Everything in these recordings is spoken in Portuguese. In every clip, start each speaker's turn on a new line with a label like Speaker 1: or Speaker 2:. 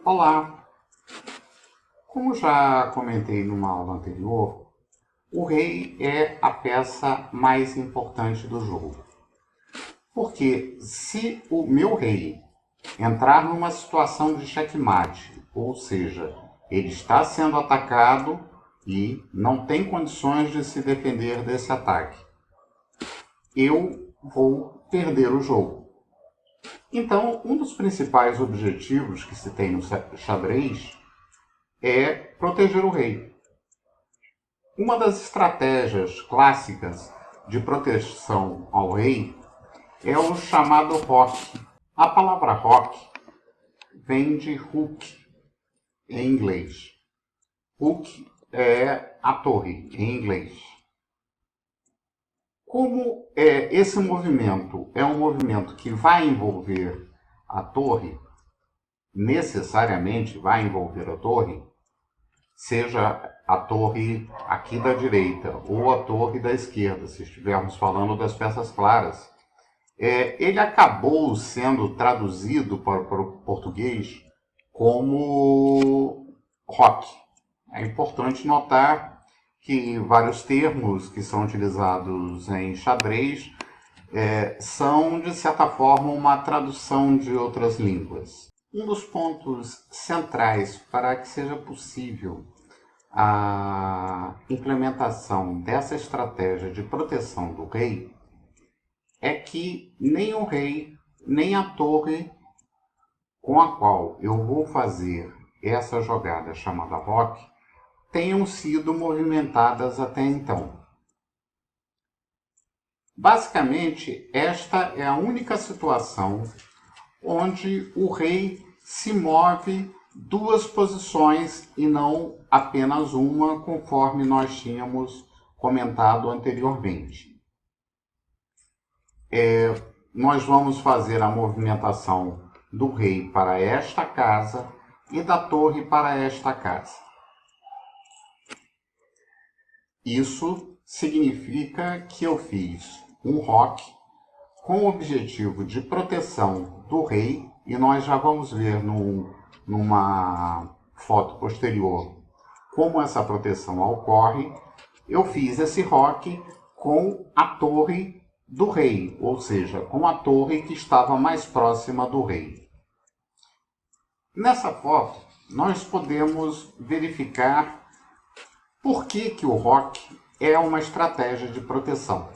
Speaker 1: Olá! Como já comentei numa aula anterior, o rei é a peça mais importante do jogo. Porque se o meu rei entrar numa situação de checkmate, ou seja, ele está sendo atacado e não tem condições de se defender desse ataque, eu vou perder o jogo. Então, um dos principais objetivos que se tem no xadrez é proteger o rei. Uma das estratégias clássicas de proteção ao rei é o chamado roque. A palavra roque vem de rook em inglês. Rook é a torre em inglês. Como esse movimento é um movimento que vai envolver a torre, necessariamente vai envolver a torre, seja a torre aqui da direita ou a torre da esquerda, se estivermos falando das peças claras, ele acabou sendo traduzido para o português como roque. É importante notar que vários termos que são utilizados em xadrez são, de certa forma, uma tradução de outras línguas. Um dos pontos centrais para que seja possível a implementação dessa estratégia de proteção do rei é que nem o rei, nem a torre com a qual eu vou fazer essa jogada chamada roque tenham sido movimentadas até então. Basicamente, esta é a única situação onde o rei se move duas posições e não apenas uma, conforme nós tínhamos comentado anteriormente. Nós vamos fazer a movimentação do rei para esta casa e da torre para esta casa. Isso significa que eu fiz um roque com o objetivo de proteção do rei, e nós já vamos ver numa foto posterior como essa proteção ocorre. Eu fiz esse roque com a torre do rei, ou seja, com a torre que estava mais próxima do rei. Nessa foto, nós podemos verificar por que o roque é uma estratégia de proteção.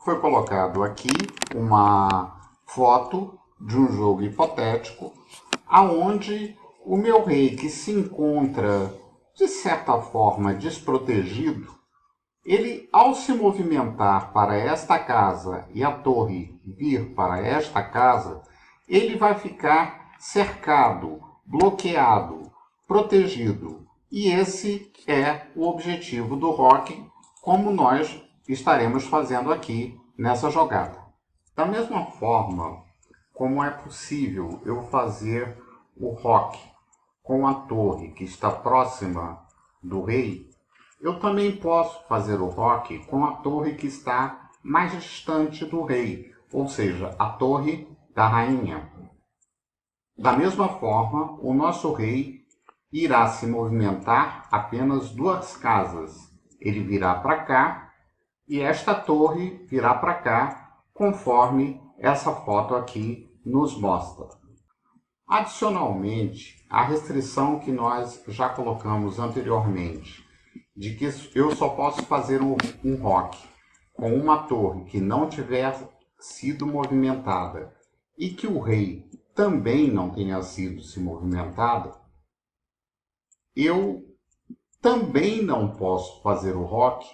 Speaker 1: Foi colocado aqui uma foto de um jogo hipotético, aonde o meu rei, que se encontra, de certa forma, desprotegido, ele, ao se movimentar para esta casa e a torre vir para esta casa, ele vai ficar cercado, bloqueado, protegido. E esse é o objetivo do roque, como nós estaremos fazendo aqui nessa jogada. Da mesma forma como é possível eu fazer o roque com a torre que está próxima do rei, eu também posso fazer o roque com a torre que está mais distante do rei, ou seja, a torre da rainha. Da mesma forma, o nosso rei irá se movimentar apenas duas casas. Ele virá para cá e esta torre virá para cá, conforme essa foto aqui nos mostra. Adicionalmente, a restrição que nós já colocamos anteriormente, de que eu só posso fazer um roque com uma torre que não tiver sido movimentada e que o rei também não tenha sido se movimentado, eu também não posso fazer o roque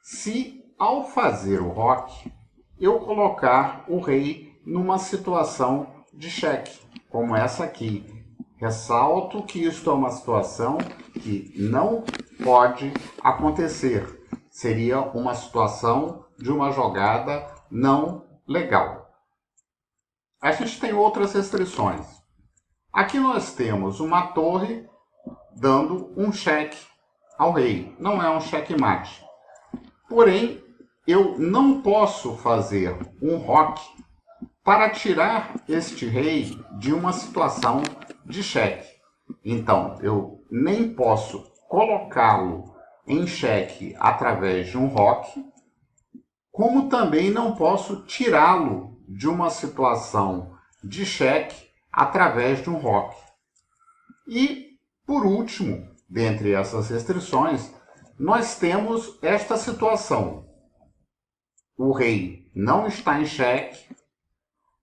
Speaker 1: se, ao fazer o roque, eu colocar o rei numa situação de cheque, como essa aqui. Ressalto que isto é uma situação que não pode acontecer. Seria uma situação de uma jogada não legal. A gente tem outras restrições. Aqui nós temos uma torre dando um cheque ao rei. Não é um checkmate. Porém, eu não posso fazer um roque para tirar este rei de uma situação de xeque. Então, eu nem posso colocá-lo em xeque através de um roque, como também não posso tirá-lo de uma situação de xeque através de um roque. E, por último, dentre essas restrições, nós temos esta situação. O rei não está em xeque,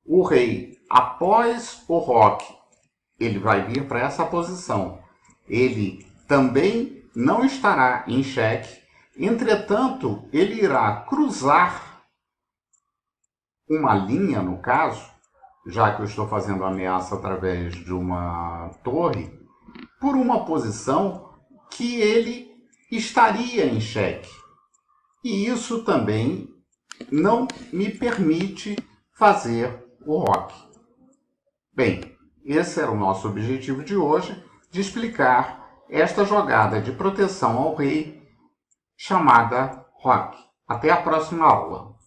Speaker 1: o rei, após o roque, ele vai vir para essa posição. Ele também não estará em xeque, entretanto, ele irá cruzar uma linha, no caso, já que eu estou fazendo ameaça através de uma torre, por uma posição que ele estaria em xeque. E isso também não me permite fazer o roque. Bem, esse era o nosso objetivo de hoje, de explicar esta jogada de proteção ao rei chamada roque. Até a próxima aula.